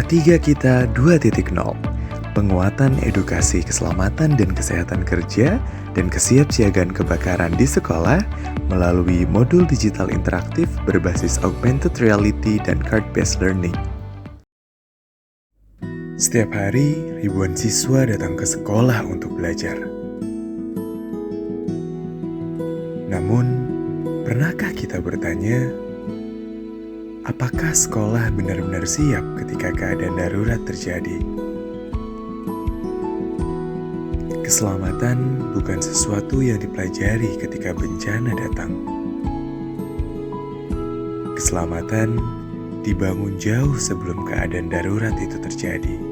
Ketiga Kita 2.0, penguatan edukasi keselamatan dan kesehatan kerja dan kesiapsiagaan kebakaran di sekolah melalui modul digital interaktif berbasis augmented reality dan card-based learning. Setiap hari, ribuan siswa datang ke sekolah untuk belajar. Namun, pernahkah kita bertanya, apakah sekolah benar-benar siap ketika keadaan darurat terjadi? Keselamatan bukan sesuatu yang dipelajari ketika bencana datang. Keselamatan dibangun jauh sebelum keadaan darurat itu terjadi.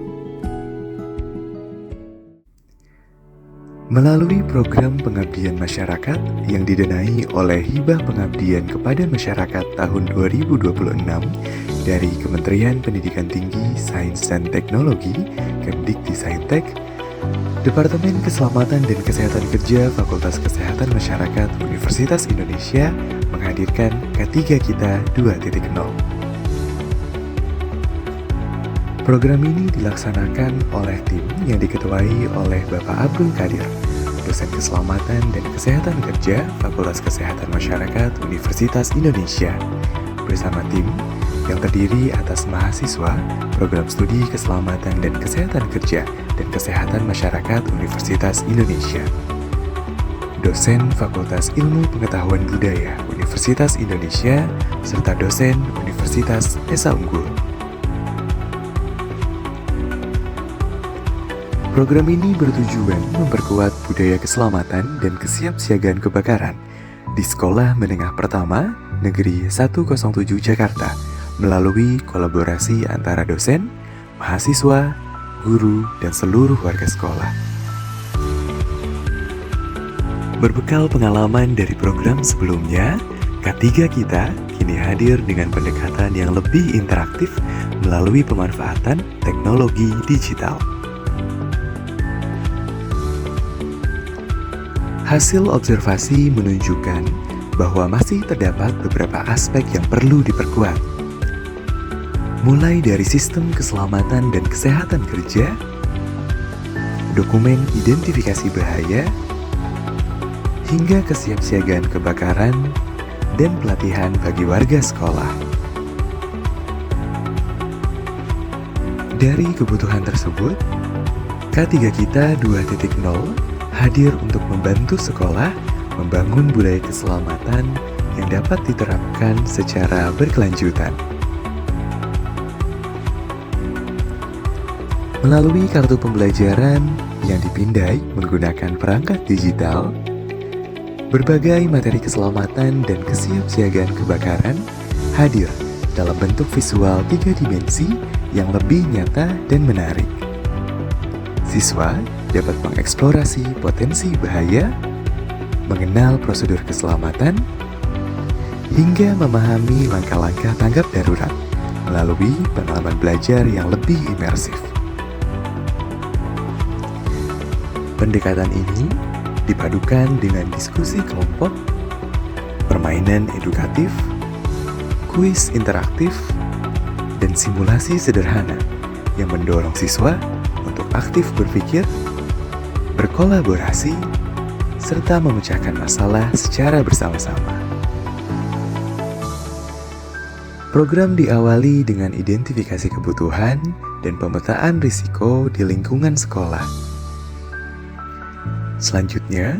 Melalui program pengabdian masyarakat yang didanai oleh Hibah Pengabdian kepada Masyarakat tahun 2026 dari Kementerian Pendidikan Tinggi, Sains dan Teknologi, Kemdikti-Saintek, Departemen Keselamatan dan Kesehatan Kerja Fakultas Kesehatan Masyarakat Universitas Indonesia menghadirkan Ketiga Kita 2.0. Program ini dilaksanakan oleh tim yang diketuai oleh Bapak Abdul Qadir, dosen Keselamatan dan Kesehatan Kerja Fakultas Kesehatan Masyarakat Universitas Indonesia, bersama tim yang terdiri atas mahasiswa Program Studi Keselamatan dan Kesehatan Kerja dan Kesehatan Masyarakat Universitas Indonesia, dosen Fakultas Ilmu Pengetahuan Budaya Universitas Indonesia, serta dosen Universitas Esa Unggul. Program ini bertujuan memperkuat budaya keselamatan dan kesiapsiagaan kebakaran di Sekolah Menengah Pertama Negeri 107 Jakarta melalui kolaborasi antara dosen, mahasiswa, guru, dan seluruh warga sekolah. Berbekal pengalaman dari program sebelumnya, Ketiga Kita kini hadir dengan pendekatan yang lebih interaktif melalui pemanfaatan teknologi digital. Hasil observasi menunjukkan bahwa masih terdapat beberapa aspek yang perlu diperkuat. Mulai dari sistem keselamatan dan kesehatan kerja, dokumen identifikasi bahaya, hingga kesiapsiagaan kebakaran dan pelatihan bagi warga sekolah. Dari kebutuhan tersebut, Ketiga Kita 2.0 hadir untuk membantu sekolah membangun budaya keselamatan yang dapat diterapkan secara berkelanjutan. Melalui kartu pembelajaran yang dipindai menggunakan perangkat digital, berbagai materi keselamatan dan kesiapsiagaan kebakaran hadir dalam bentuk visual 3 dimensi yang lebih nyata dan menarik. Siswa dapat mengeksplorasi potensi bahaya, mengenal prosedur keselamatan, hingga memahami langkah-langkah tanggap darurat melalui pengalaman belajar yang lebih imersif. Pendekatan ini dipadukan dengan diskusi kelompok, permainan edukatif, kuis interaktif, dan simulasi sederhana yang mendorong siswa untuk aktif berpikir, berkolaborasi, serta memecahkan masalah secara bersama-sama. Program diawali dengan identifikasi kebutuhan dan pemetaan risiko di lingkungan sekolah. Selanjutnya,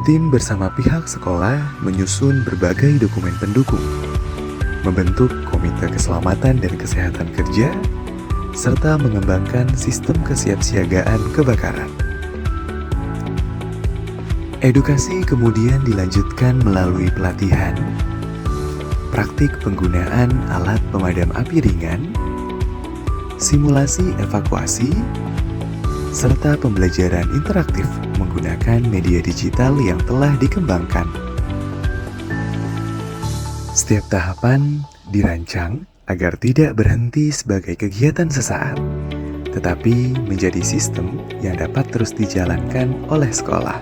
tim bersama pihak sekolah menyusun berbagai dokumen pendukung, membentuk komite keselamatan dan kesehatan kerja, serta mengembangkan sistem kesiapsiagaan kebakaran. Edukasi kemudian dilanjutkan melalui pelatihan, praktik penggunaan alat pemadam api ringan, simulasi evakuasi, serta pembelajaran interaktif menggunakan media digital yang telah dikembangkan. Setiap tahapan dirancang agar tidak berhenti sebagai kegiatan sesaat, tetapi menjadi sistem yang dapat terus dijalankan oleh sekolah.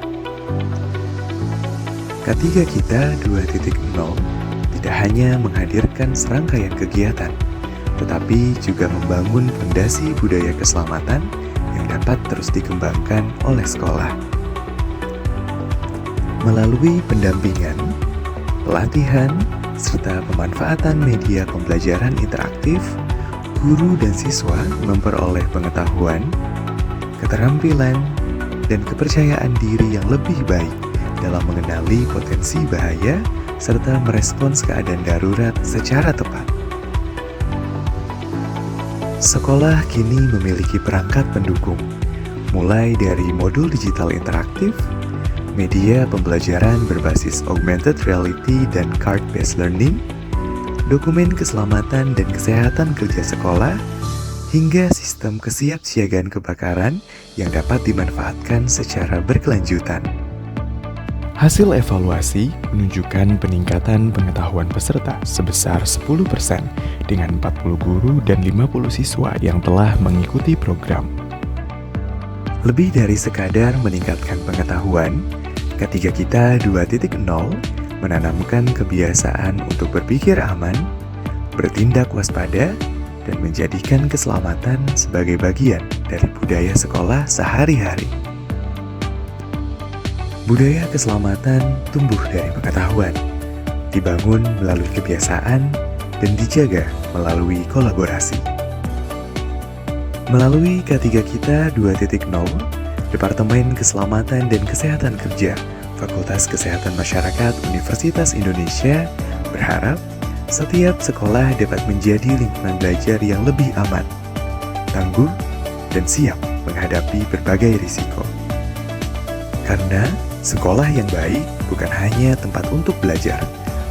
Ketiga Kita 2.0 tidak hanya menghadirkan serangkaian kegiatan, tetapi juga membangun fondasi budaya keselamatan yang dapat terus dikembangkan oleh sekolah. Melalui pendampingan, pelatihan, serta pemanfaatan media pembelajaran interaktif, guru dan siswa memperoleh pengetahuan, keterampilan, dan kepercayaan diri yang lebih baik dalam mengenali potensi bahaya serta merespons keadaan darurat secara tepat. Sekolah kini memiliki perangkat pendukung, mulai dari modul digital interaktif, media pembelajaran berbasis augmented reality dan card-based learning, dokumen keselamatan dan kesehatan kerja sekolah, hingga sistem kesiapsiagaan kebakaran yang dapat dimanfaatkan secara berkelanjutan. Hasil evaluasi menunjukkan peningkatan pengetahuan peserta sebesar 10% dengan 40 guru dan 50 siswa yang telah mengikuti program. Lebih dari sekadar meningkatkan pengetahuan, Ketiga Kita 2.0 menanamkan kebiasaan untuk berpikir aman, bertindak waspada, dan menjadikan keselamatan sebagai bagian dari budaya sekolah sehari-hari. Budaya keselamatan tumbuh dari pengetahuan, dibangun melalui kebiasaan, dan dijaga melalui kolaborasi. Melalui K3 Kita 2.0, Departemen Keselamatan dan Kesehatan Kerja, Fakultas Kesehatan Masyarakat Universitas Indonesia berharap setiap sekolah dapat menjadi lingkungan belajar yang lebih aman, tangguh, dan siap menghadapi berbagai risiko. Karena sekolah yang baik bukan hanya tempat untuk belajar,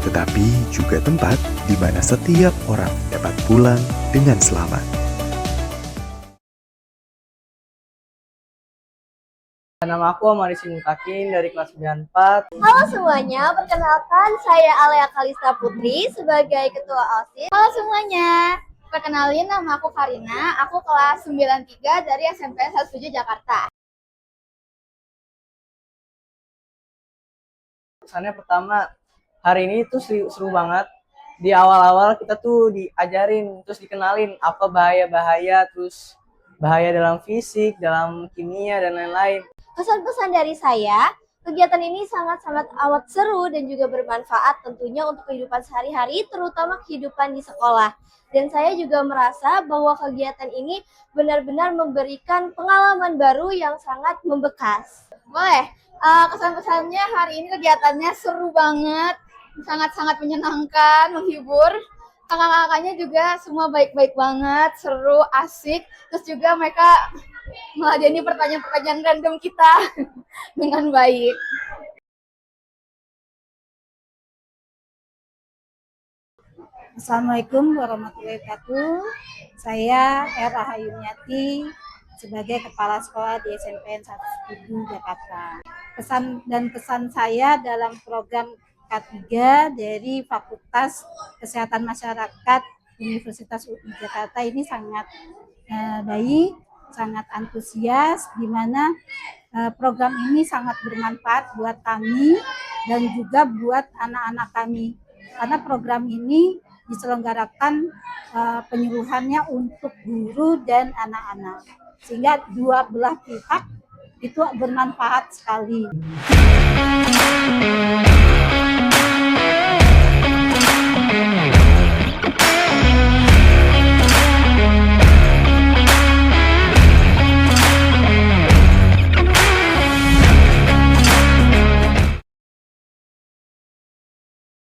tetapi juga tempat di mana setiap orang dapat pulang dengan selamat. Nama aku Amaris Mutakin dari kelas 94. Halo semuanya, perkenalkan saya Alea Kalista Putri sebagai Ketua OSIS. Halo semuanya, perkenalin nama aku Karina, aku kelas 93 dari SMP 17 Jakarta. Kesannya pertama, hari ini tuh seru banget. Di awal-awal kita tuh diajarin, terus dikenalin apa bahaya-bahaya, terus bahaya dalam fisik, dalam kimia, dan lain-lain. Pesan-pesan dari saya, kegiatan ini sangat-sangat amat seru dan juga bermanfaat tentunya untuk kehidupan sehari-hari, terutama kehidupan di sekolah. Dan saya juga merasa bahwa kegiatan ini benar-benar memberikan pengalaman baru yang sangat membekas. Boleh, kesan-pesannya hari ini kegiatannya seru banget, sangat-sangat menyenangkan, menghibur. Kakak-kakaknya juga semua baik-baik banget, seru, asik. Terus juga mereka meladeni pertanyaan-pertanyaan random kita dengan baik. Assalamualaikum warahmatullahi wabarakatuh. Saya Era Hayuniati sebagai Kepala Sekolah di SMPN 1 Jakarta. Pesan saya dalam program K3 dari Fakultas Kesehatan Masyarakat Universitas UI Jakarta ini sangat baik, sangat antusias, di mana program ini sangat bermanfaat buat kami dan juga buat anak-anak kami. Karena program ini diselenggarakan penyuluhannya untuk guru dan anak-anak. Sehingga dua belah pihak itu bermanfaat sekali.